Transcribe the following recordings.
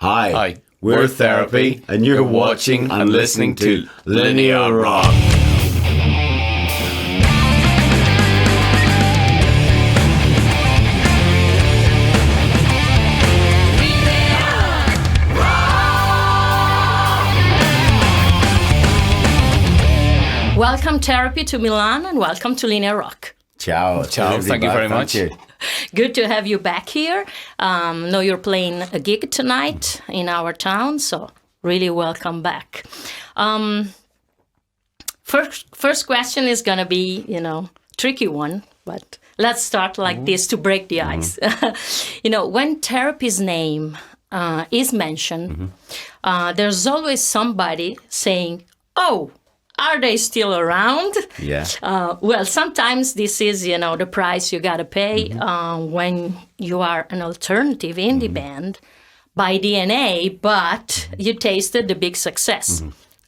Hi, Hi. we're Therapy, and you're watching and listening to Linea Rock. Welcome, Therapy, to Milan, and welcome to Linea Rock. Ciao. Ciao, thank you very much. Thank you. Good to have you back here. Know you're playing a gig tonight in our town, so really welcome back. First question is going to be, tricky one, but let's start like this to break the ice. When Therapy's name is mentioned, there's always somebody saying, oh, are they still around? Yeah. Well, sometimes this is, the price you got to pay when you are an alternative indie band by DNA, but you tasted the big success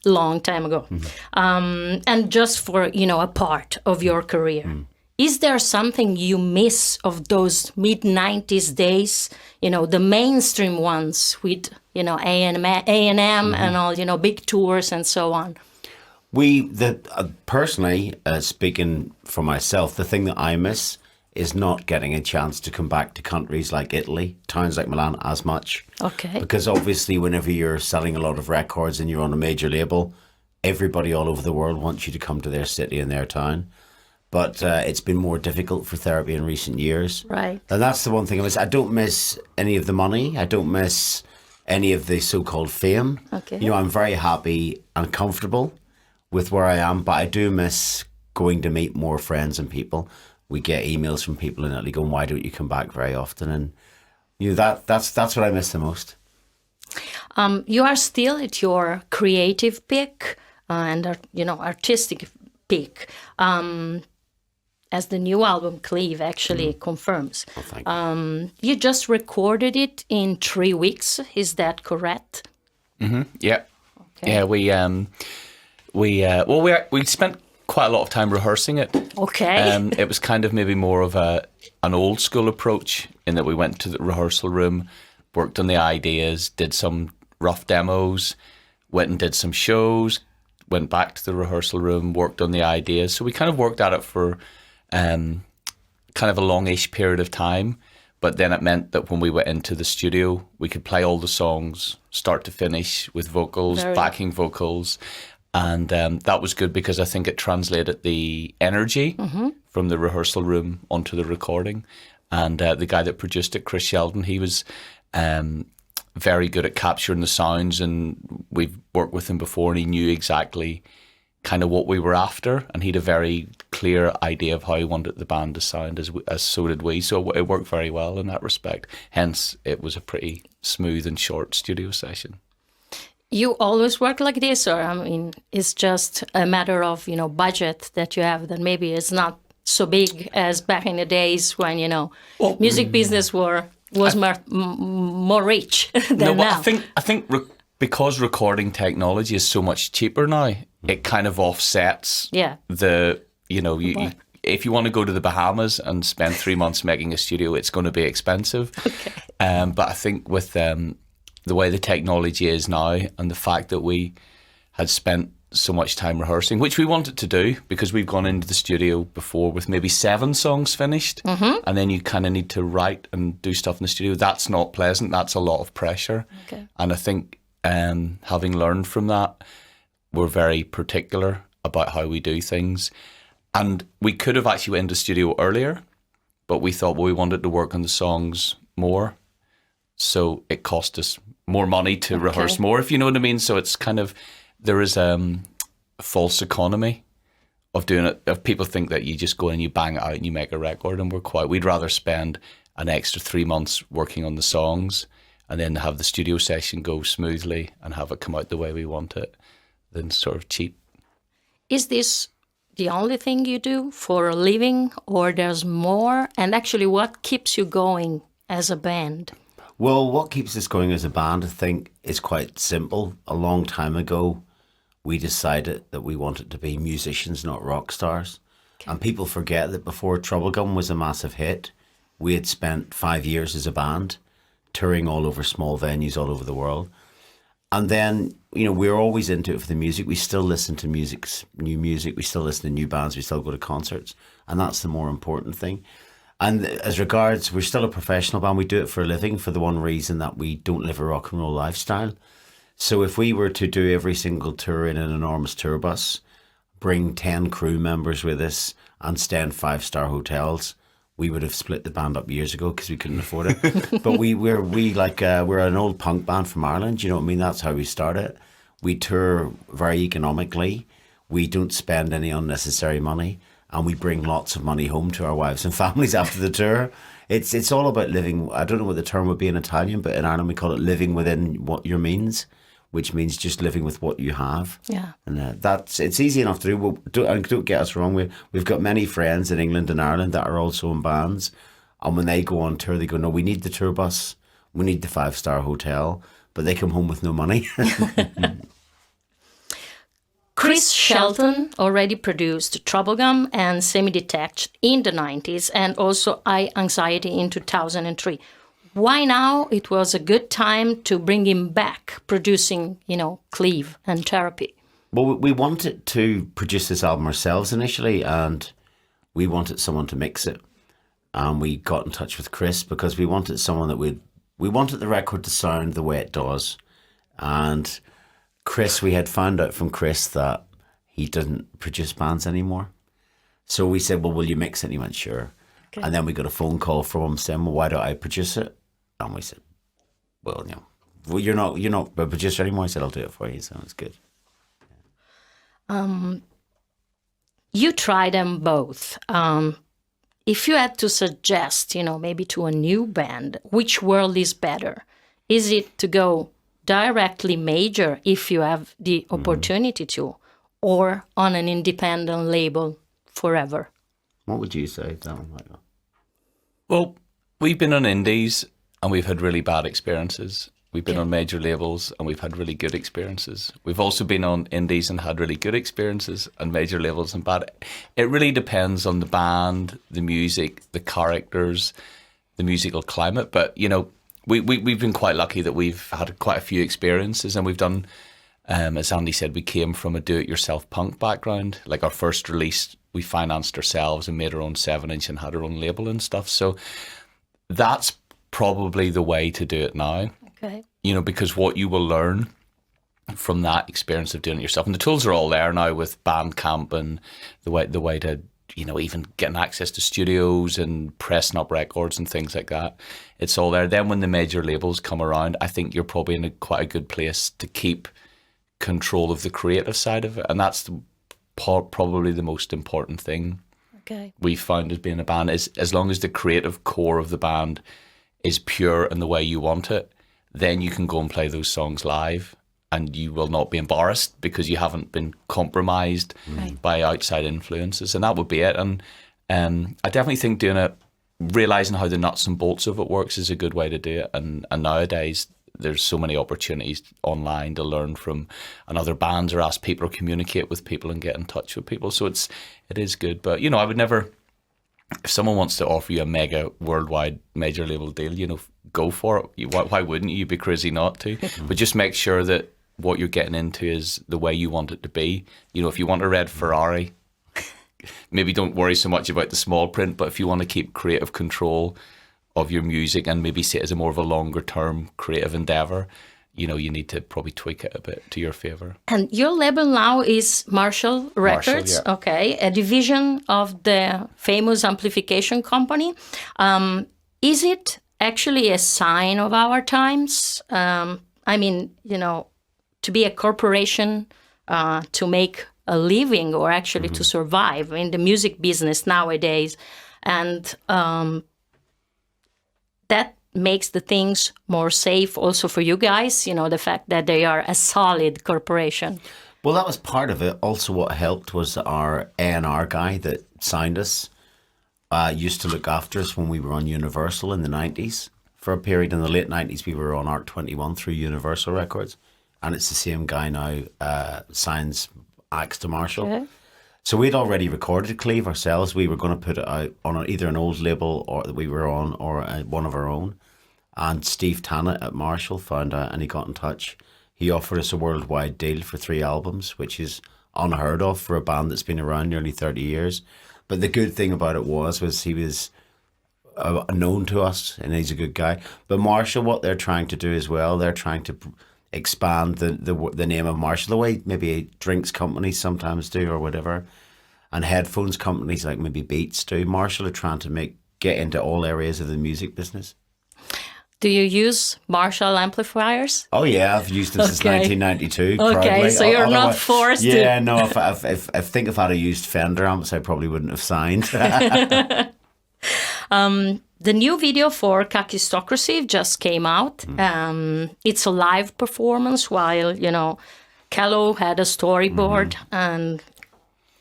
long time ago. And just for, a part of your career. Is there something you miss of those mid-90s days, the mainstream ones with, A&M and all, big tours and so on? Personally, speaking for myself, the thing that I miss is not getting a chance to come back to countries like Italy, towns like Milan as much. Okay. Because obviously whenever you're selling a lot of records and you're on a major label, everybody all over the world wants you to come to their city and their town. But it's been more difficult for Therapy in recent years. Right. And that's the one thing I miss. I don't miss any of the money. I don't miss any of the so-called fame. Okay. I'm very happy and comfortable with where I am, but I do miss going to meet more friends and people. We get emails from people in Italy going, why don't you come back very often? And that's what I miss the most. You are still at your creative peak and artistic peak, as the new album Cleave actually confirms. Oh, thank you. You just recorded it in 3 weeks. Is that correct? Yeah. Okay. Yeah, we spent quite a lot of time rehearsing it. Okay. It was kind of maybe more of an old school approach in that we went to the rehearsal room, worked on the ideas, did some rough demos, went and did some shows, went back to the rehearsal room, worked on the ideas. So we kind of worked at it for kind of a longish period of time. But then it meant that when we went into the studio, we could play all the songs, start to finish, with vocals, backing vocals. And that was good because I think it translated the energy from the rehearsal room onto the recording. And the guy that produced it, Chris Sheldon, he was very good at capturing the sounds, and we've worked with him before, and he knew exactly kind of what we were after, and he had a very clear idea of how he wanted the band to sound, as so did we. So it worked very well in that respect. Hence, it was a pretty smooth and short studio session. You always work like this, or it's just a matter of budget that you have that maybe it's not so big as back in the days when music business was more rich than now. I think because recording technology is so much cheaper now, it kind of offsets the if you want to go to the Bahamas and spend 3 months making a studio, it's going to be expensive. Okay. But I think with the way the technology is now, and the fact that we had spent so much time rehearsing, which we wanted to do because we've gone into the studio before with maybe 7 songs finished, and then you kind of need to write and do stuff in the studio. That's not pleasant. That's a lot of pressure. Okay. And I think having learned from that, we're very particular about how we do things. And we could have actually went into the studio earlier, but we thought, we wanted to work on the songs more. So it cost us more money to rehearse more, if you know what I mean. So it's kind of, there is a false economy of doing it. If people think that you just go and you bang it out and you make a record, and we'd rather spend an extra 3 months working on the songs and then have the studio session go smoothly and have it come out the way we want it than sort of cheap. Is this the only thing you do for a living, or there's more? And actually, what keeps you going as a band? Well, what keeps us going as a band, I think, is quite simple. A long time ago, we decided that we wanted to be musicians, not rock stars. Okay. And people forget that before Troublegum was a massive hit, we had spent 5 years as a band touring all over small venues all over the world. And then, we're always into it for the music. We still listen to new music. We still listen to new bands. We still go to concerts. And that's the more important thing. And as regards, we're still a professional band. We do it for a living for the one reason that we don't live a rock and roll lifestyle. So if we were to do every single tour in an enormous tour bus, bring 10 crew members with us and stay in 5-star hotels, we would have split the band up years ago because we couldn't afford it. But we're an old punk band from Ireland. You know what I mean? That's how we started. We tour very economically. We don't spend any unnecessary money, and we bring lots of money home to our wives and families after the tour. It's all about living. I don't know what the term would be in Italian, but in Ireland we call it living within what your means, which means just living with what you have. Yeah. And it's easy enough to do. Don't get us wrong. We've got many friends in England and Ireland that are also in bands. And when they go on tour, they go, no, we need the tour bus. We need the 5-star hotel. But they come home with no money. Chris Shelton already produced Troublegum and Semi-Detached in the 90s, and also High Anxiety in 2003. Why now it was a good time to bring him back producing, Cleave and Therapy? Well, we wanted to produce this album ourselves initially, and we wanted someone to mix it. And we got in touch with Chris because we wanted someone that we wanted the record to sound the way it does. And Chris, we had found out from Chris that he didn't produce bands anymore. So we said, well, will you mix it? And he went, sure. Okay. And then we got a phone call from him saying, well, why don't I produce it? And we said, well, you're not a producer anymore. I said, I'll do it for you. So it's good. Yeah. You tried them both. If you had to suggest, maybe to a new band, which world is better? Is it to go directly major if you have the opportunity to, or on an independent label forever? What would you say, Dan? Well, we've been on indies and we've had really bad experiences. We've been on major labels and we've had really good experiences. We've also been on indies and had really good experiences, and major labels and bad. It really depends on the band, the music, the characters, the musical climate. But, we've been quite lucky that we've had quite a few experiences, and we've done, as Andy said, we came from a do-it-yourself punk background. Like our first release, we financed ourselves and made our own 7-inch and had our own label and stuff. So that's probably the way to do it now. Okay. Because what you will learn from that experience of doing it yourself, and the tools are all there now with Bandcamp and the way to, even getting access to studios and pressing up records and things like that. It's all there. Then when the major labels come around, I think you're probably in quite a good place to keep control of the creative side of it. And that's probably the most important thing we've found as being a band, is as long as the creative core of the band is pure and the way you want it, then you can go and play those songs live and you will not be embarrassed because you haven't been compromised by outside influences. And that would be it. And I definitely think doing it, realising how the nuts and bolts of it works, is a good way to do it. And nowadays, there's so many opportunities online to learn from another bands or ask people or communicate with people and get in touch with people. So it is good. But, I would never, if someone wants to offer you a mega worldwide major label deal, go for it. Why wouldn't you? You'd be crazy not to. But just make sure that what you're getting into is the way you want it to be. If you want a red Ferrari, maybe don't worry so much about the small print, but if you want to keep creative control of your music and maybe see it as a more of a longer term creative endeavor, you need to probably tweak it a bit to your favor. And your label now is Marshall Records, yeah. Okay, a division of the famous amplification company. Is it actually a sign of our times? To be a corporation, to make a living, or actually to survive in the music business nowadays. And that makes the things more safe also for you guys, the fact that they are a solid corporation. Well, that was part of it. Also, what helped was our A&R guy that signed us used to look after us when we were on Universal in the 90s. For a period in the late 90s, we were on Art 21 through Universal Records. And it's the same guy now, signs acts to Marshall. Okay. So we'd already recorded Cleave ourselves. We were going to put it out on either an old label or that we were on, or one of our own. And Steve Tannett at Marshall found out and he got in touch. He offered us a worldwide deal for 3 albums, which is unheard of for a band that's been around nearly 30 years. But the good thing about it was he was known to us and he's a good guy. But Marshall, what they're trying to do as well, they're trying to expand the name of Marshall the way maybe drinks companies sometimes do or whatever. And headphones companies like maybe Beats do. Marshall are trying to get into all areas of the music business. Do you use Marshall amplifiers? Oh yeah, I've used them since 1992. Okay, proudly. so you're not forced to. Yeah, no. If I think if I'd have used Fender amps, I probably wouldn't have signed. The new video for Kakistocracy just came out. It's a live performance while Callow had a storyboard and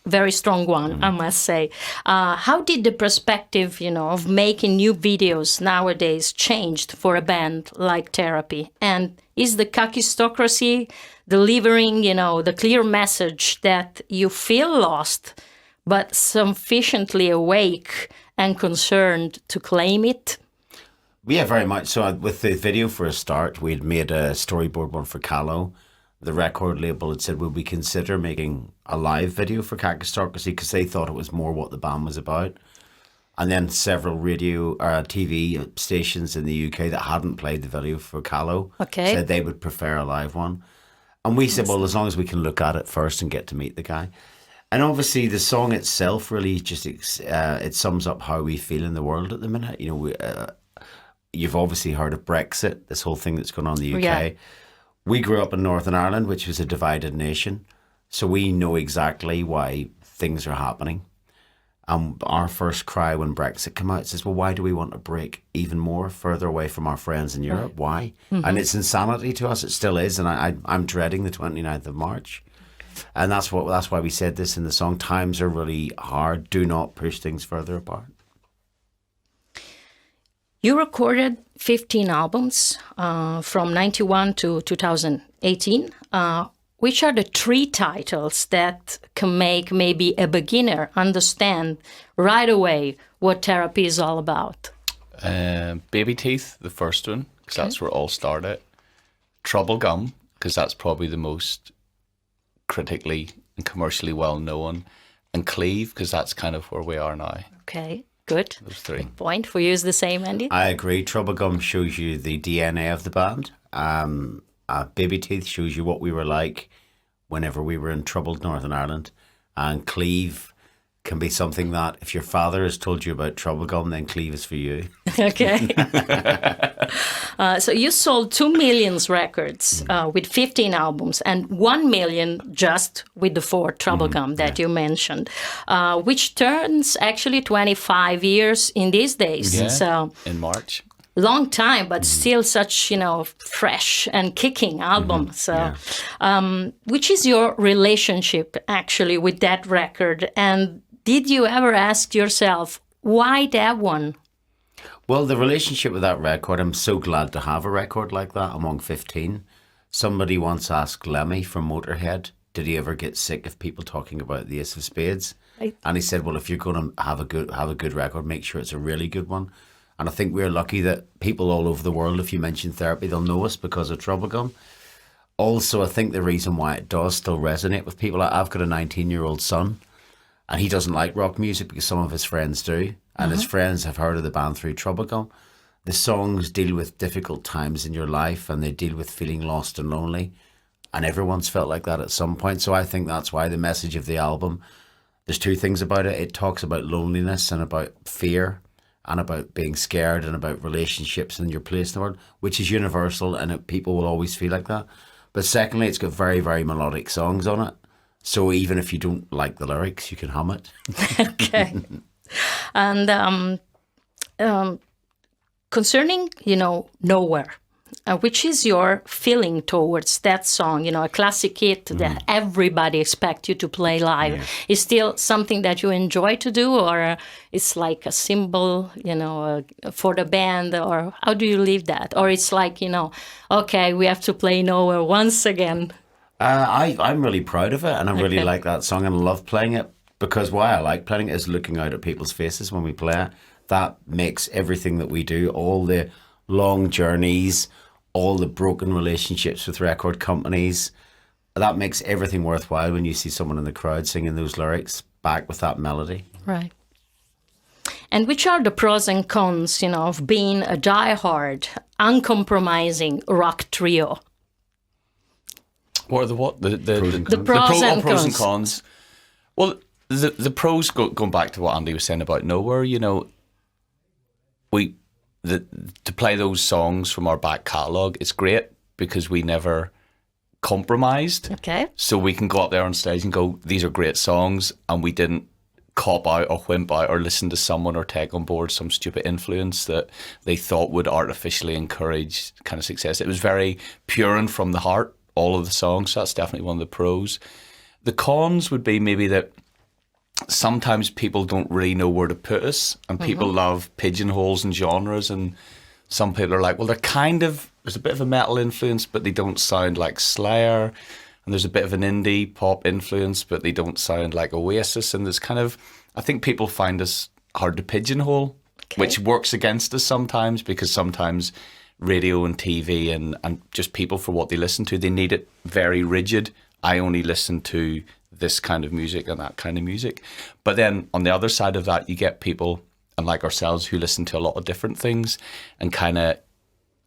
very strong one, I must say. How did the perspective, of making new videos nowadays changed for a band like Therapy? And is the Kakistocracy delivering, the clear message that you feel lost, but sufficiently awake and concerned to claim it? Yeah, very much. So with the video for a start, we'd made a storyboard one for Callow. The record label had said, would we consider making a live video for Kakistocracy? Because they thought it was more what the band was about. And then several radio or TV stations in the UK that hadn't played the video for Callow said they would prefer a live one. And we said, well, as long as we can look at it first and get to meet the guy. And obviously the song itself really just, it sums up how we feel in the world at the minute. You've obviously heard of Brexit, this whole thing that's going on in the UK. Yeah. We grew up in Northern Ireland, which was a divided nation. So we know exactly why things are happening. Our first cry when Brexit came out says, well, why do we want to break even more further away from our friends in Europe? Right. Why? Mm-hmm. And it's insanity to us. It still is. And I'm dreading the 29th of March. And that's why we said this in the song. Times are really hard. Do not push things further apart. You recorded 15 albums from 91 to 2018. Which are the 3 titles that can make maybe a beginner understand right away what Therapy is all about? Baby Teeth, the first one, because that's where it all started. Troublegum, because that's probably the most critically and commercially well known. And Cleave, because that's kind of where we are now. Okay. Good. Those 3. Point for you is the same, Andy? I agree. Troublegum shows you the DNA of the band. Baby Teeth shows you what we were like whenever we were in troubled Northern Ireland. And Cleave can be something that if your father has told you about Troublegum, then Cleave is for you. Okay. So you sold 2 million records with 15 albums and 1 million just with the 4 Troublegum that you mentioned, which turns actually 25 years in these days. Yeah, so in March. Long time, but still such, fresh and kicking album. So, which is your relationship actually with that record? And did you ever ask yourself, why that one? Well, the relationship with that record, I'm so glad to have a record like that among 15. Somebody once asked Lemmy from Motorhead, did he ever get sick of people talking about the Ace of Spades? Right. And he said, well, if you're going to have a good record, make sure it's a really good one. And I think we're lucky that people all over the world, if you mention Therapy, they'll know us because of Troublegum. Also, I think the reason why it does still resonate with people, I've got a 19-year-old son, and he doesn't like rock music because some of his friends do. And his friends have heard of the band through Troublegum. The songs deal with difficult times in your life, and they deal with feeling lost and lonely. And everyone's felt like that at some point. So I think that's why the message of the album, there's 2 things about it. It talks about loneliness and about fear, and about being scared and about relationships and your place in the world, which is universal and people will always feel like that. But secondly, it's got very, very melodic songs on it. So even if you don't like the lyrics, you can hum it. Okay. And concerning, Nowhere, which is your feeling towards that song, a classic hit that everybody expects you to play live? Yeah. Is still something that you enjoy to do, or it's like a symbol, for the band, or how do you leave that? Or it's like, okay, we have to play Nowhere once again. I'm really proud of it, and I really like that song and love playing it, because why I like playing it is looking out at people's faces when we play it. That makes everything that we do, all the long journeys, all the broken relationships with record companies. That makes everything worthwhile when you see someone in the crowd singing those lyrics back with that melody. Right. And which are the pros and cons, of being a diehard, uncompromising rock trio? What are the what? The pros and pros cons. and cons. Well, the pros, going back to what Andy was saying about Nowhere, to play those songs from our back catalogue, it's great because we never compromised. Okay. So we can go up there on stage and go, these are great songs, and we didn't cop out or wimp out or listen to someone or take on board some stupid influence that they thought would artificially encourage kind of success. It was very pure and from the heart, all of the songs. So that's definitely one of the pros. The cons would be maybe that sometimes people don't really know where to put us, and people love pigeonholes and genres, and some people are like, well, there's a bit of a metal influence, but they don't sound like Slayer, and there's a bit of an indie pop influence, but they don't sound like Oasis, and there's I think people find us hard to pigeonhole, which works against us sometimes, because sometimes radio and TV and just people, for what they listen to, they need it very rigid. I only listen to this kind of music and that kind of music. But then on the other side of that, you get people, and like ourselves, who listen to a lot of different things and kind of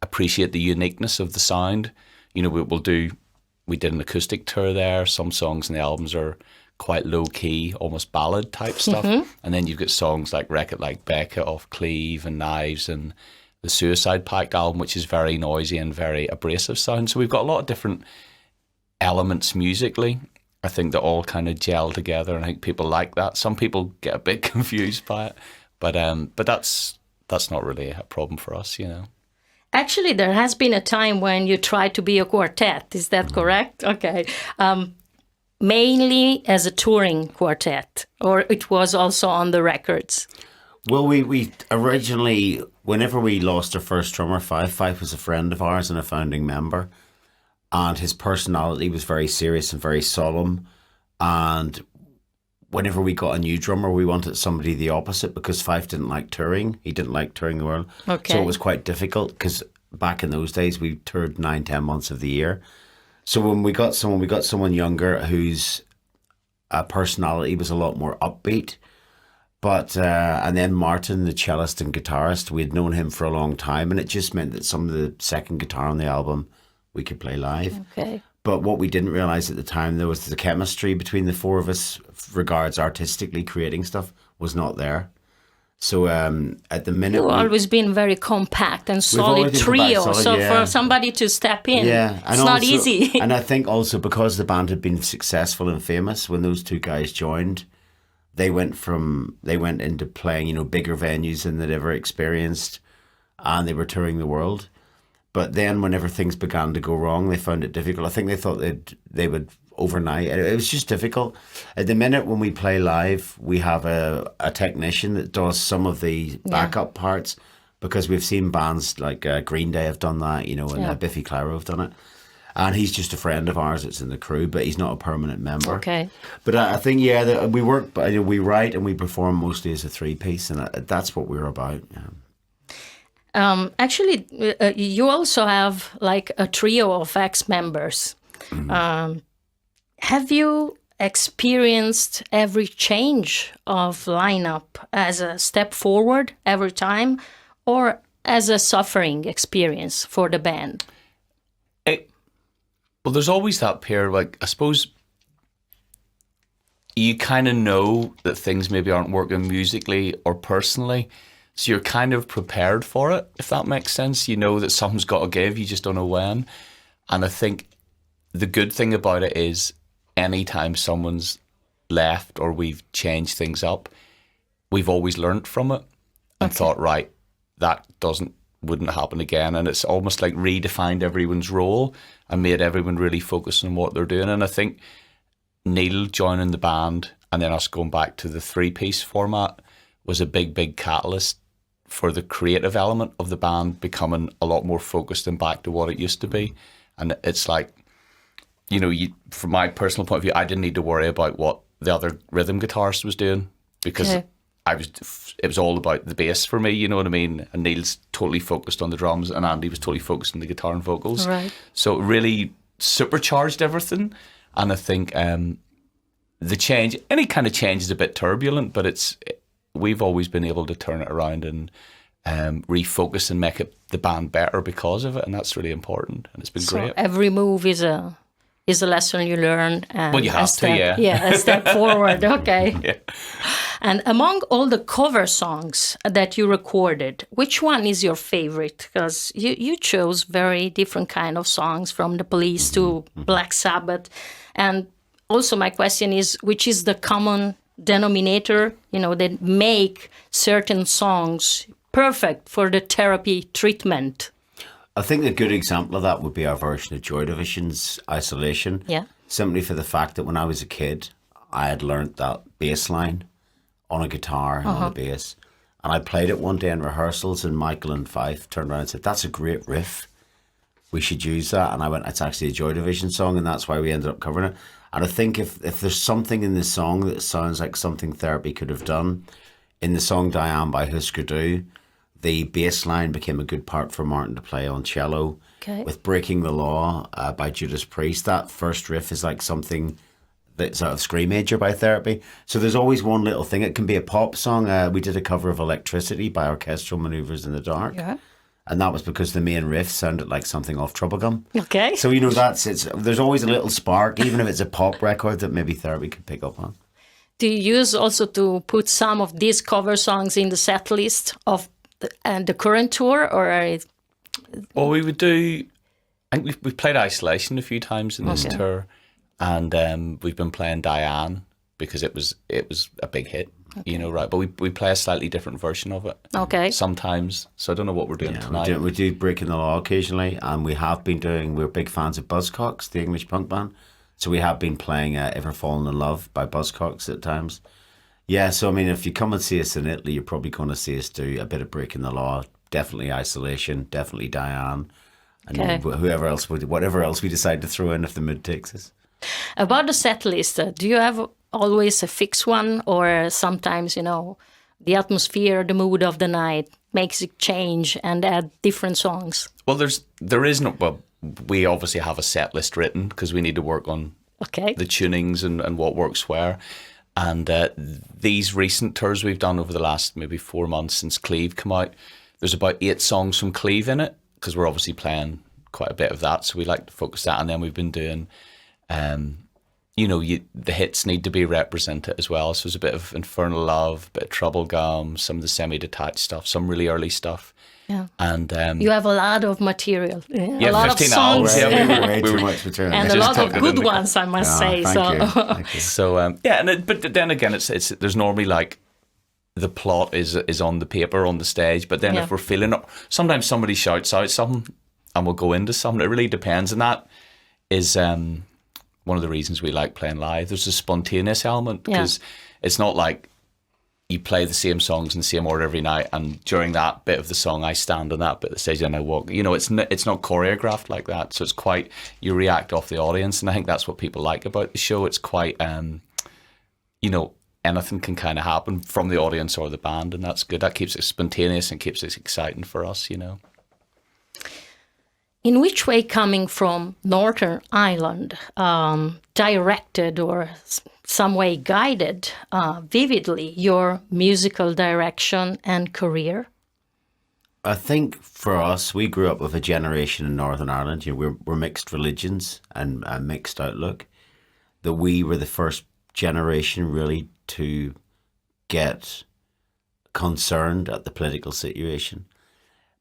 appreciate the uniqueness of the sound. We did an acoustic tour there. Some songs in the albums are quite low key, almost ballad type stuff. And then you've got songs like Wreck It Like Becca off Cleave and Knives, and the Suicide Pact album, which is very noisy and very abrasive sound. So we've got a lot of different elements musically, I think, that all kind of gel together, and I think people like that. Some people get a bit confused by it, but that's not really a problem for us, Actually, there has been a time when you tried to be a quartet. Is that correct? Okay. Mainly as a touring quartet, or it was also on the records? Well, we originally, whenever we lost our first drummer, Fife was a friend of ours and a founding member. And his personality was very serious and very solemn. And whenever we got a new drummer, we wanted somebody the opposite, because Fife didn't like touring. He didn't like touring the world. Okay. So it was quite difficult, because back in those days, we toured 9-10 months of the year. So when we got someone younger whose personality was a lot more upbeat. But, and then Martin, the cellist and guitarist, we had known him for a long time. And it just meant that some of the second guitar on the album we could play live. Okay. But what we didn't realize at the time, there was the chemistry between the four of us, regards artistically creating stuff, was not there. So at the minute, You've always been very compact and solid always been trio. compact, solid, For somebody to step in, it's not easy. And I think also because the band had been successful and famous, when those two guys joined, they went into playing, bigger venues than they'd ever experienced, and they were touring the world. But then whenever things began to go wrong, they found it difficult. I think they thought they would overnight. It was just difficult. At the minute when we play live, we have a technician that does some of the backup parts, because we've seen bands like Green Day have done that, and Biffy Clyro have done it. And he's just a friend of ours that's in the crew, but he's not a permanent member. Okay. But I think, we work, we write and we perform mostly as a three-piece, and that's what we're about. Yeah. Actually, you also have like a trio of ex-members. Have you experienced every change of lineup as a step forward every time, or as a suffering experience for the band? Well, there's always that period, I suppose you kind of know that things maybe aren't working musically or personally, so you're kind of prepared for it, if that makes sense. You know that something's got to give, you just don't know when. And I think the good thing about it is anytime someone's left or we've changed things up, we've always learned from it and thought, right, that wouldn't happen again. And it's almost like redefined everyone's role and made everyone really focus on what they're doing. And I think Neil joining the band and then us going back to the three-piece format was a big catalyst for the creative element of the band becoming a lot more focused and back to what it used to be. And it's like, from my personal point of view, I didn't need to worry about what the other rhythm guitarist was doing, because it was all about the bass for me, you know what I mean? And Neil's totally focused on the drums, and Andy was totally focused on the guitar and vocals. Right. So it really supercharged everything. And I think the change, any kind of change is a bit turbulent, but we've always been able to turn it around and refocus and make it the band better because of it, and that's really important. And it's been great. Every move is a lesson you learn. And well, you have to, yeah. Yeah, a step forward. Okay. Yeah. And among all the cover songs that you recorded, which one is your favorite? Because you chose very different kind of songs, from The Police to Black Sabbath. And also my question is, which is the common denominator, that make certain songs perfect for the therapy treatment? I think a good example of that would be our version of Joy Division's Isolation. Yeah. Simply for the fact that when I was a kid, I had learnt that bass line on a guitar and on a bass. And I played it one day in rehearsals, and Michael and Fife turned around and said, "That's a great riff. We should use that." And I went, "It's actually a Joy Division song," and that's why we ended up covering it. And I think if there's something in this song that sounds like something therapy could have done, in the song Diane by Husker Du, the bass line became a good part for Martin to play on cello. Okay. With Breaking the Law by Judas Priest, that first riff is like something that's out of Scream Major by Therapy. So there's always one little thing. It can be a pop song. We did a cover of Electricity by Orchestral Maneuvers in the Dark. Yeah. And that was because the main riff sounded like something off Troublegum. Okay. So, there's always a little spark, even if it's a pop record, that maybe Therapy could pick up on. Do you use also to put some of these cover songs in the set list of the current tour, or? Well, we would do. I think we've played Isolation a few times in this tour, and we've been playing Diane because it was a big hit, right? But we play a slightly different version of it. Okay. Sometimes, so I don't know what we're doing tonight. We do Breaking the Law occasionally, and we're big fans of Buzzcocks, the English punk band. So we have been playing Ever Fallen in Love by Buzzcocks at times. Yeah, so I mean, if you come and see us in Italy, you're probably going to see us do a bit of Breaking the Law, definitely Isolation, definitely Diane, and whatever else we decide to throw in if the mood takes us. About the set list, do you have always a fixed one, or sometimes, the atmosphere, the mood of the night makes it change and add different songs? Well, there is no. Well, we obviously have a set list written because we need to work on the tunings and what works where. And these recent tours we've done over the last maybe 4 months since Cleave come out, there's about 8 songs from Cleave in it, because we're obviously playing quite a bit of that. So we like to focus that. And then we've been doing, the hits need to be represented as well. So there's a bit of Infernal Love, a bit of Troublegum, some of the semi-detached stuff, some really early stuff. Yeah. And you have a lot of material, a lot of 15 songs, hours. Yeah, way too much material. and a lot of good ones, I must say. Thank you. So but then again, it's there's normally like the plot is on the paper, on the stage, but then if we're feeling it, sometimes somebody shouts out something and we'll go into something. It really depends, and that is one of the reasons we like playing live. There's a spontaneous element, because it's not like you play the same songs in the same order every night, and during that bit of the song I stand on that bit of the stage and I walk. It's not choreographed like that, so it's quite, you react off the audience, and I think that's what people like about the show. It's quite anything can kind of happen from the audience or the band, and that's good. That keeps it spontaneous and keeps it exciting for us. In which way, coming from Northern Ireland, directed or some way guided vividly your musical direction and career? I think for us, we grew up with a generation in Northern Ireland. We're mixed religions and a mixed outlook. That we were the first generation really to get concerned at the political situation.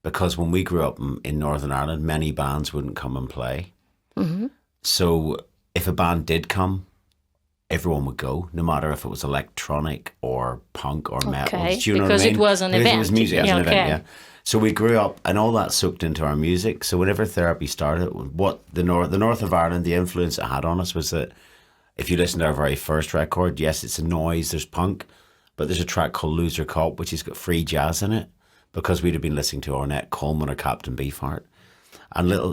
Because when we grew up in Northern Ireland, many bands wouldn't come and play. Mm-hmm. So if a band did come, everyone would go, no matter if it was electronic or punk or metal. Do you know what I mean? It was an event. It was music as an event, yeah. So we grew up, and all that soaked into our music. So whenever Therapy started, what the north of Ireland, the influence it had on us was that if you listen to our very first record, yes, it's a noise, there's punk, but there's a track called Loser Cop, which has got free jazz in it, because we'd have been listening to Ornette Coleman or Captain Beefheart.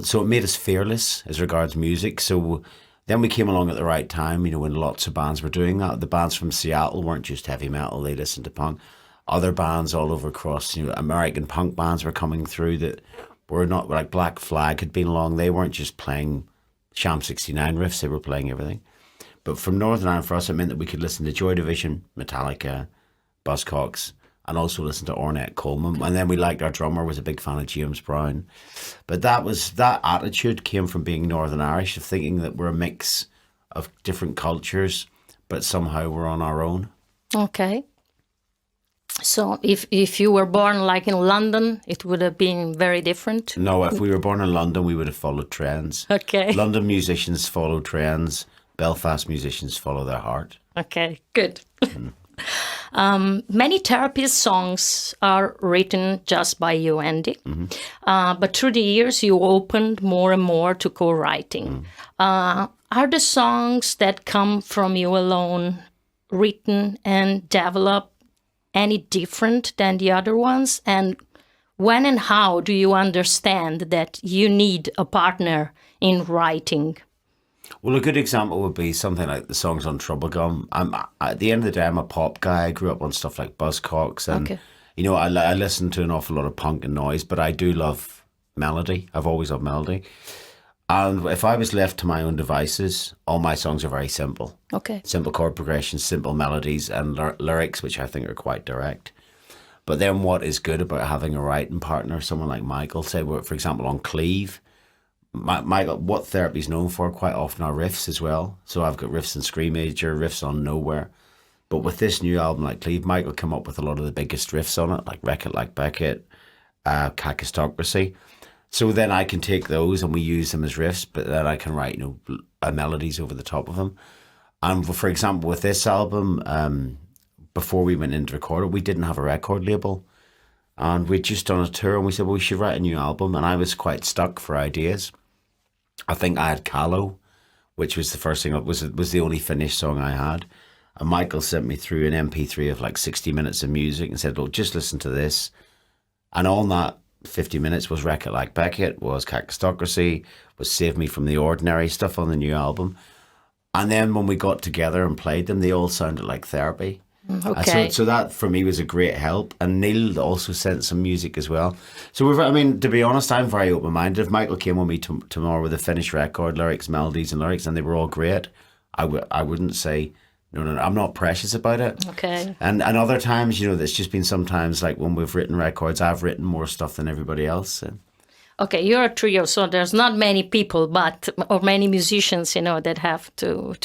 So it made us fearless as regards music. So Then we came along at the right time, when lots of bands were doing that. The bands from Seattle weren't just heavy metal, they listened to punk. Other bands all over across, American punk bands were coming through that were not, like Black Flag had been along. They weren't just playing Sham 69 riffs, they were playing everything. But from Northern Ireland, for us, it meant that we could listen to Joy Division, Metallica, Buzzcocks, and also listen to Ornette Coleman. And then we liked our drummer, was a big fan of James Brown. But that attitude came from being Northern Irish, of thinking that we're a mix of different cultures, but somehow we're on our own. Okay. So if you were born like in London, it would have been very different? No, if we were born in London, we would have followed trends. Okay. London musicians follow trends. Belfast musicians follow their heart. Okay, good. Many therapy songs are written just by you, Andy. But through the years, you opened more and more to co-writing. Are the songs that come from you alone written and developed any different than the other ones? And when and how do you understand that you need a partner in writing? Well, a good example would be something like the songs on Troublegum. At the end of the day, I'm a pop guy. I grew up on stuff like Buzzcocks, and Okay. I listen to an awful lot of punk and noise, but I do love melody. I've always loved melody. And if I was left to my own devices, all my songs are very simple. Okay. Simple chord progressions, simple melodies, and lyrics, which I think are quite direct. But then what is good about having a writing partner, someone like Michael, say, for example, on Cleave, Michael, what therapy's known for quite often are riffs as well. So I've got riffs on Screamager, riffs on Nowhere. But with this new album like Cleave, Michael come up with a lot of the biggest riffs on it, like Wreck It Like Beckett, Kakistocracy. So then I can take those and we use them as riffs, but then I can write, melodies over the top of them. And for example, with this album, before we went in to record it, we didn't have a record label. And we'd just done a tour and we said, well, we should write a new album. And I was quite stuck for ideas. I think I had Callow, which was the first thing, was the only finished song I had. And Michael sent me through an MP3 of like 60 minutes of music and said, well, just listen to this. And on that 50 minutes was Wreck It Like Beckett, was Kakistocracy, was Save Me From the Ordinary, stuff on the new album. And then when we got together and played them, they all sounded like therapy. Okay. So that for me was a great help. And Neil also sent some music as well. So to be honest, I'm very open-minded. If Michael came with me tomorrow with a finished record, lyrics, melodies and lyrics, and they were all great, I wouldn't say, no, I'm not precious about it. Okay. And other times, there's just been sometimes like when we've written records, I've written more stuff than everybody else. So. Okay, you're a trio, so there's not many people, or many musicians, that have to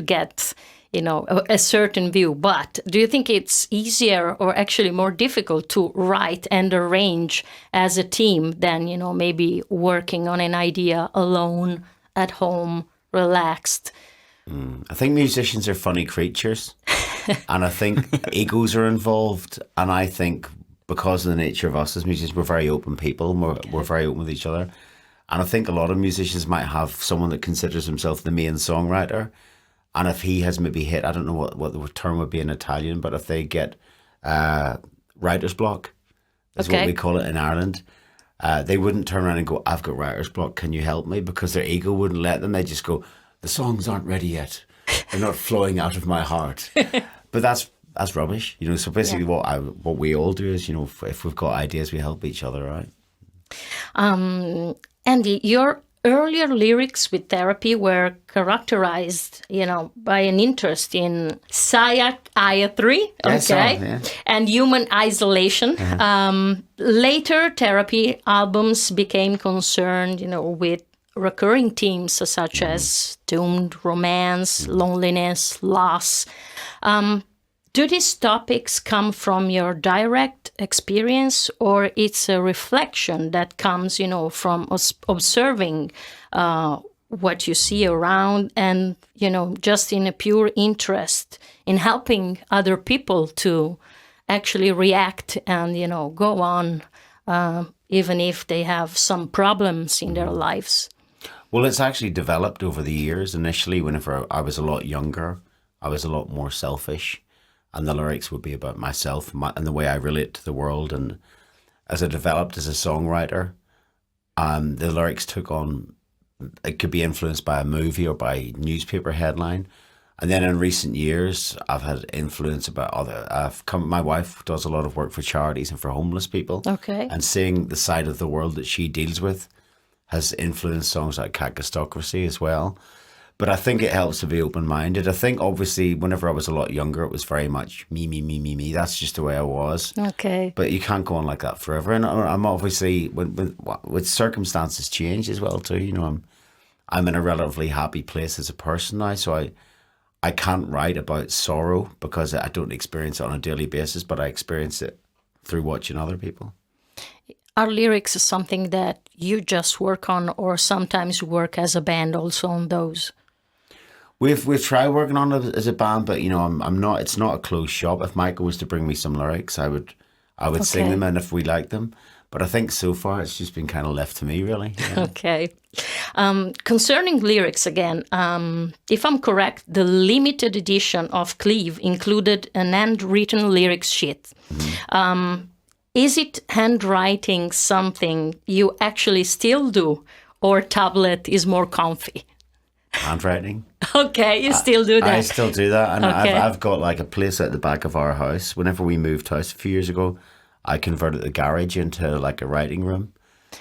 get, a certain view. But do you think it's easier or actually more difficult to write and arrange as a team than, maybe working on an idea alone at home, relaxed? I think musicians are funny creatures, and I think egos are involved, and I think because of the nature of us as musicians, we're very open people, and we're very open with each other. And I think a lot of musicians might have someone that considers himself the main songwriter, and if he has maybe hit, I don't know what the term would be in Italian, but if they get writer's block, is what we call it in Ireland, they wouldn't turn around and go, I've got writer's block, can you help me? Because their ego wouldn't let them. They just go, the songs aren't ready yet. They're not flowing out of my heart. But that's rubbish. So basically what we all do is, if we've got ideas, we help each other out. Andy, your earlier lyrics with therapy were characterized, by an interest in psychiatry, and human isolation. Later, therapy albums became concerned, with recurring themes such as doomed romance, loneliness, loss. Do these topics come from your direct experience, or it's a reflection that comes, from observing what you see around and, just in a pure interest in helping other people to actually react and, go on, even if they have some problems in their lives? Well, it's actually developed over the years. Initially, whenever I was a lot younger, I was a lot more selfish. And the lyrics would be about myself and the way I relate to the world. And as I developed as a songwriter, the lyrics took on it could be influenced by a movie or by newspaper headline. And then in recent years, I've had influence about my wife does a lot of work for charities and for homeless people. Okay. And seeing the side of the world that she deals with has influenced songs like Kakistocracy as well. But I think it helps to be open-minded. I think, obviously, whenever I was a lot younger, it was very much me, me, me, me, me. That's just the way I was. Okay. But you can't go on like that forever. And I'm obviously, with circumstances change as well, too. You know, I'm in a relatively happy place as a person now, so I can't write about sorrow because I don't experience it on a daily basis, but I experience it through watching other people. Are lyrics something that you just work on, or sometimes you work as a band also on those? We've tried working on it as a band, but you know, I'm not. It's not a closed shop. If Michael was to bring me some lyrics, I would sing them, and if we like them. But I think so far it's just been kind of left to me, really. Yeah. Okay. Concerning lyrics again, if I'm correct, the limited edition of Cleave included an handwritten lyrics sheet. Mm-hmm. Is it handwriting something you actually still do, or tablet is more comfy? Handwriting. Okay, you still do that. I still do that, and Okay. I've got like a place at the back of our house. Whenever we moved house a few years ago, I converted the garage into like a writing room.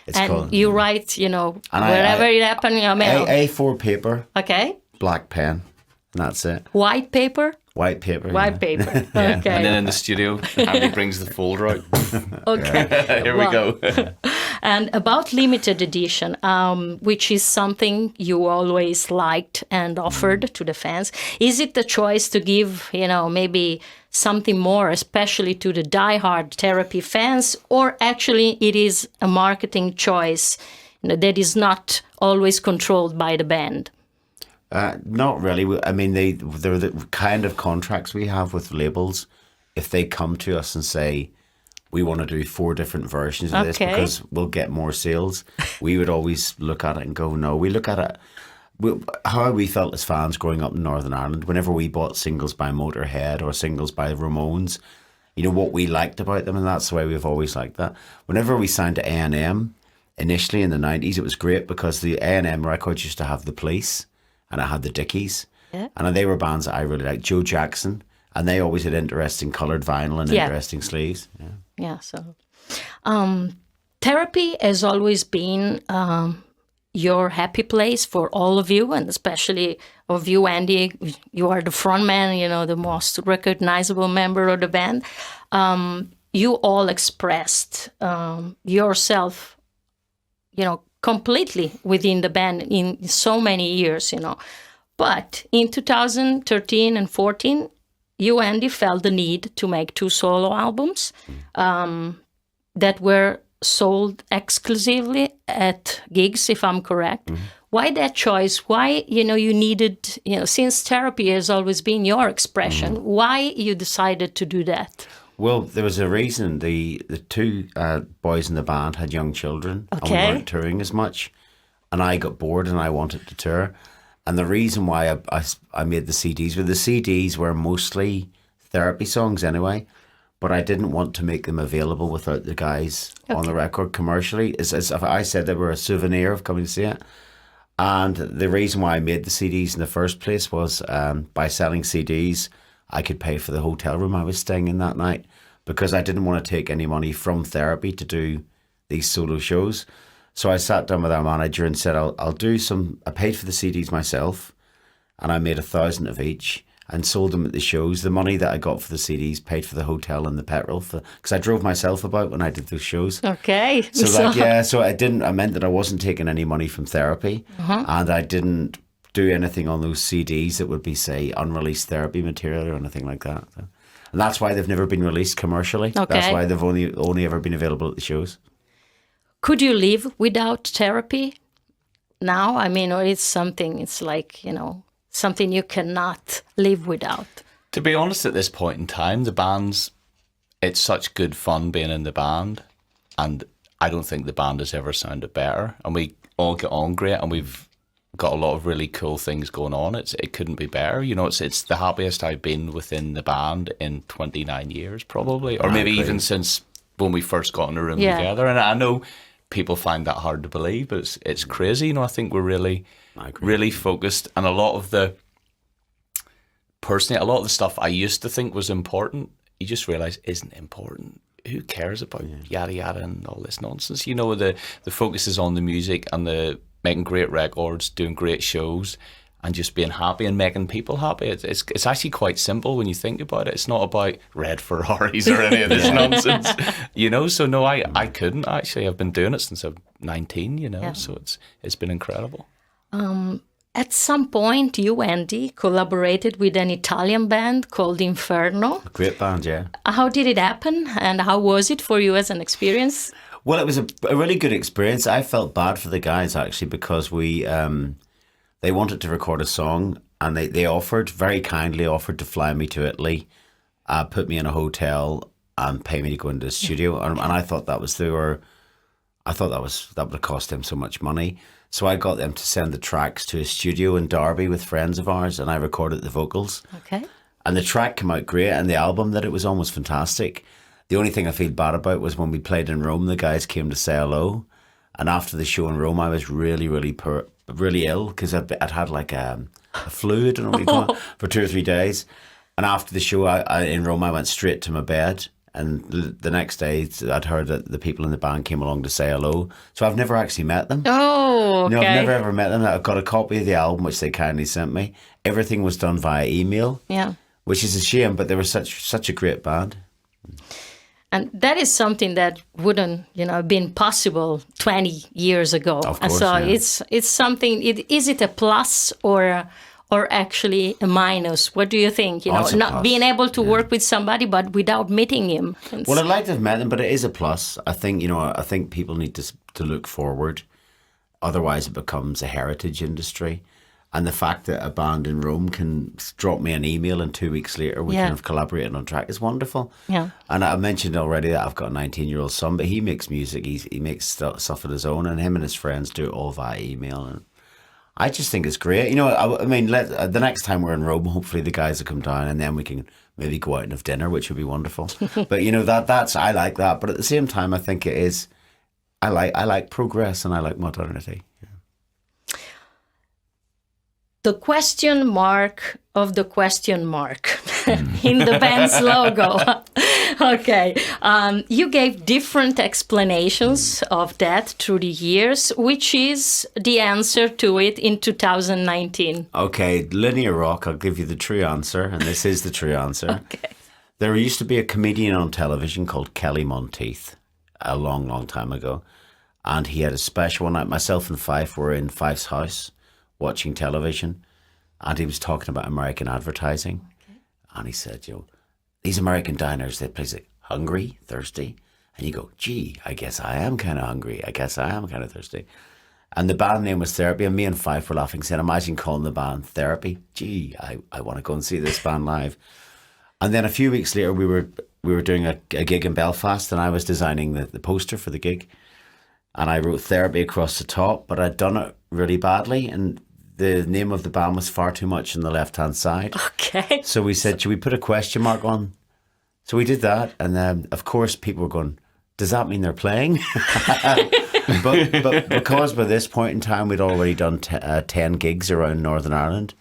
It's And called, you write, you know, And wherever it happens, you know, A4 paper, okay? black pen, and that's it. White paper? White paper. White yeah. paper. And Okay. then in the studio, Andy brings the folder out. Okay. Here we go. And about limited edition, which is something you always liked and offered to the fans, is it the choice to give, you know, maybe something more, especially to the diehard Therapy fans, or actually it is a marketing choice, you know, that is not always controlled by the band? Not really. I mean, they're the kind of contracts we have with labels. If they come to us and say, we want to do 4 different versions of this Okay. because we'll get more sales, we would always look at it and go, no. We look at it, how we felt as fans growing up in Northern Ireland, whenever we bought singles by Motorhead or singles by Ramones, you know, what we liked about them, and that's the way we've always liked that. Whenever we signed to A&M, initially in the 90s, it was great because the A&M records used to have The Police, and it had the Dickies. Yeah. And they were bands that I really liked. Joe Jackson. And they always had interesting coloured vinyl and Yeah. interesting sleeves. Yeah. Yeah, so Therapy has always been your happy place for all of you, and especially of you, Andy. You are the front man, you know, the most recognizable member of the band. You all expressed yourself, you know, completely within the band in so many years, you know. But in 2013 and 14, you, Andy, felt the need to make 2 solo albums that were sold exclusively at gigs, if I'm correct. Mm-hmm. Why that choice? Why, you know, you needed, you know, since Therapy has always been your expression, why you decided to do that? Well, there was a reason. The 2 boys in the band had young children. Okay. And we weren't touring as much. And I got bored and I wanted to tour. And the reason why I made the CDs, the CDs were mostly Therapy songs anyway, but I didn't want to make them available without the guys on the record commercially. As I said, they were a souvenir of coming to see it. And the reason why I made the CDs in the first place was by selling CDs, I could pay for the hotel room I was staying in that night, because I didn't want to take any money from Therapy to do these solo shows. So I sat down with our manager and said, I'll do some. I paid for the CDs myself, and I made 1,000 of each and sold them at the shows. The money that I got for the CDs paid for the hotel and the petrol, because I drove myself about when I did those shows. Okay. So I meant that I wasn't taking any money from Therapy, and I didn't do anything on those CDs that would be, say, unreleased Therapy material or anything like that. So, and that's why they've never been released commercially. Okay. That's why they've only ever been available at the shows. Could you live without Therapy now? I mean, or it's like, you know, something you cannot live without. To be honest, at this point in time, it's such good fun being in the band, and I don't think the band has ever sounded better. And we all get on great, and we've got a lot of really cool things going on. It couldn't be better. You know, it's the happiest I've been within the band in 29 years, probably, or maybe even since when we first got in the room together. And I know people find that hard to believe, but it's crazy. You know, I think we're really focused, and a lot of the stuff I used to think was important, you just realize isn't important. Who cares about yada yada and all this nonsense? You know, the focus is on the music and the making great records, doing great shows, and just being happy and making people happy. It's actually quite simple when you think about it. It's not about red Ferraris or any of this nonsense, you know. So no, I couldn't actually. I've been doing it since I'm 19, you know. So it's been incredible. At some point, you, Andy, collaborated with an Italian band called Inferno. A great band, yeah. How did it happen, and how was it for you as an experience? Well, it was a really good experience. I felt bad for the guys, actually, because they wanted to record a song, and they very kindly offered to fly me to Italy, put me in a hotel, and pay me to go into the studio. And I thought that would have cost them so much money. So I got them to send the tracks to a studio in Derby with friends of ours, and I recorded the vocals. Okay. And the track came out great, and the album that it was on was fantastic. The only thing I feel bad about was when we played in Rome, the guys came to say hello. And after the show in Rome, I was really, really ill, because I'd had like a flu, I don't know what you call it, for 2 or 3 days. And after the show in Rome, I went straight to my bed. And the next day, I'd heard that the people in the band came along to say hello. So I've never actually met them. Oh, okay. No, I've never ever met them. I've got a copy of the album, which they kindly sent me. Everything was done via email. Yeah. Which is a shame, but they were such a great band. And that is something that wouldn't, been possible 20 years ago. Of course, and so yeah. it's something. Is it a plus or actually a minus? What do you think? Not being able to work with somebody, but without meeting him. Well, I'd like to have met them, but it is a plus. I think I think people need to look forward. Otherwise, it becomes a heritage industry. And the fact that a band in Rome can drop me an email and 2 weeks later we can have collaborated on a track is wonderful. Yeah. And I mentioned already that I've got a 19-year-old son, but he makes music. He makes stuff of his own, and him and his friends do it all via email. And I just think it's great. I mean, the next time we're in Rome, hopefully the guys will come down, and then we can maybe go out and have dinner, which would be wonderful. But that's I like that. But at the same time, I think it is. I like progress, and I like modernity. Yeah. The question mark of the question mark in the band's logo. Okay. You gave different explanations of that through the years. Which is the answer to it in 2019? Okay, Linea Rock, I'll give you the true answer, and this is the true answer. Okay. There used to be a comedian on television called Kelly Monteith a long, long time ago, and he had a special one night. Myself and Fife were in Fife's house watching television, and he was talking about American advertising. Okay. And he said, these American diners, they place like hungry, thirsty, and you go, gee, I guess I am kind of hungry. I guess I am kind of thirsty. And the band name was Therapy, and me and Fife were laughing, saying, imagine calling the band Therapy. Gee, I want to go and see this band live. And then a few weeks later, we were doing a gig in Belfast, and I was designing the poster for the gig. And I wrote Therapy across the top, but I'd done it really badly, and the name of the band was far too much on the left-hand side. Okay. So we said, should we put a question mark on? So we did that, and then, of course, people were going, does that mean they're playing? but because by this point in time, we'd already done 10 gigs around Northern Ireland,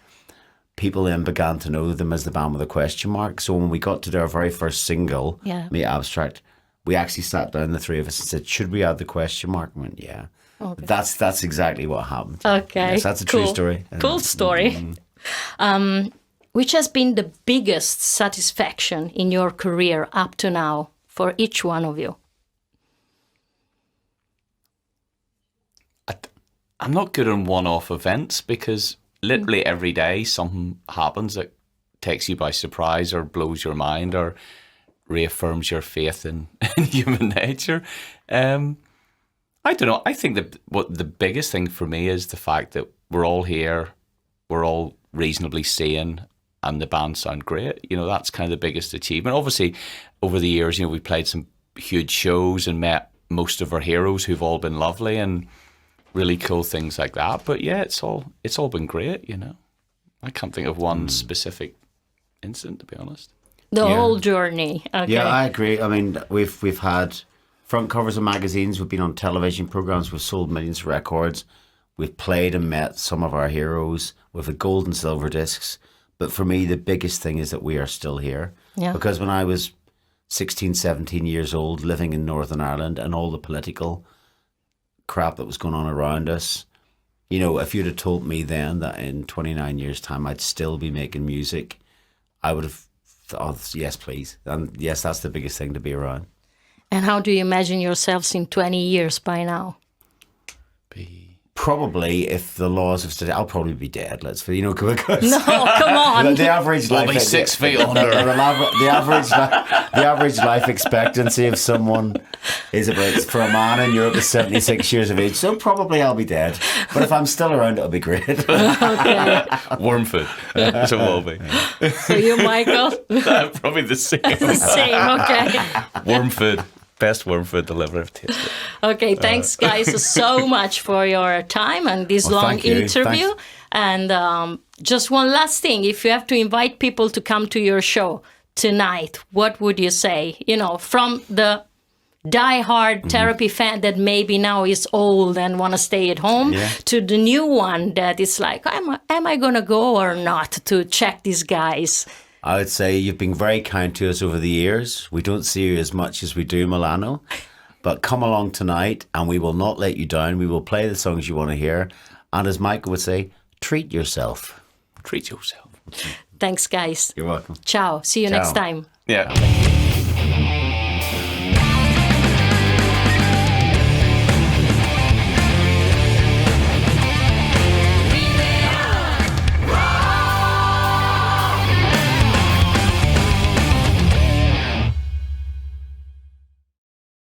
people then began to know them as the band with a question mark. So when we got to do our very first single, Meet Abstract, we actually sat down, the three of us, and said, should we add the question mark? And went, yeah. Okay. That's exactly what happened. Okay. Yes, that's a true story. Cool story. Which has been the biggest satisfaction in your career up to now for each one of you? I'm not good on one-off events, because literally every day something happens that takes you by surprise or blows your mind or reaffirms your faith in human nature. I don't know. I think that what the biggest thing for me is the fact that we're all here, we're all reasonably sane, and the band sound great. That's kind of the biggest achievement. Obviously, over the years, we played some huge shows and met most of our heroes who've all been lovely and really cool things like that. But yeah, it's all been great. I can't think of one specific incident, to be honest. The whole journey. Okay. Yeah, I agree. I mean, we've had front covers of magazines. We've been on television programs. We've sold millions of records. We've played and met some of our heroes. We've had gold and silver discs. But for me, the biggest thing is that we are still here. Yeah. Because when I was 16, 17 years old, living in Northern Ireland and all the political crap that was going on around us, you know, if you'd have told me then that in 29 years' time I'd still be making music, I would have thought, yes, please. And yes, that's the biggest thing, to be around. And how do you imagine yourselves in 20 years by now? Probably, if the laws of today, I'll probably be dead. Because No, come on. the average We'll life be 6 feet under. the average life expectancy of someone is about, for a man in Europe, is 76 years of age. So probably I'll be dead. But if I'm still around, it'll be great. Okay. Warm food. So will be. So you, Michael? Probably the same. Same, okay. Warm food. Best warm food I've ever tasted. Okay, thanks guys so much for your time and this long thank you. interview. Thanks. And just one last thing, if you have to invite people to come to your show tonight, what would you say? You know, from the die-hard therapy fan that maybe now is old and want to stay at home, to the new one that is like, am I going to go or not to check these guys? I would say you've been very kind to us over the years. We don't see you as much as we do Milano, but come along tonight and we will not let you down. We will play the songs you want to hear. And as Michael would say, treat yourself. Treat yourself. Thanks, guys. You're welcome. Ciao. See you Ciao. next time. Yeah.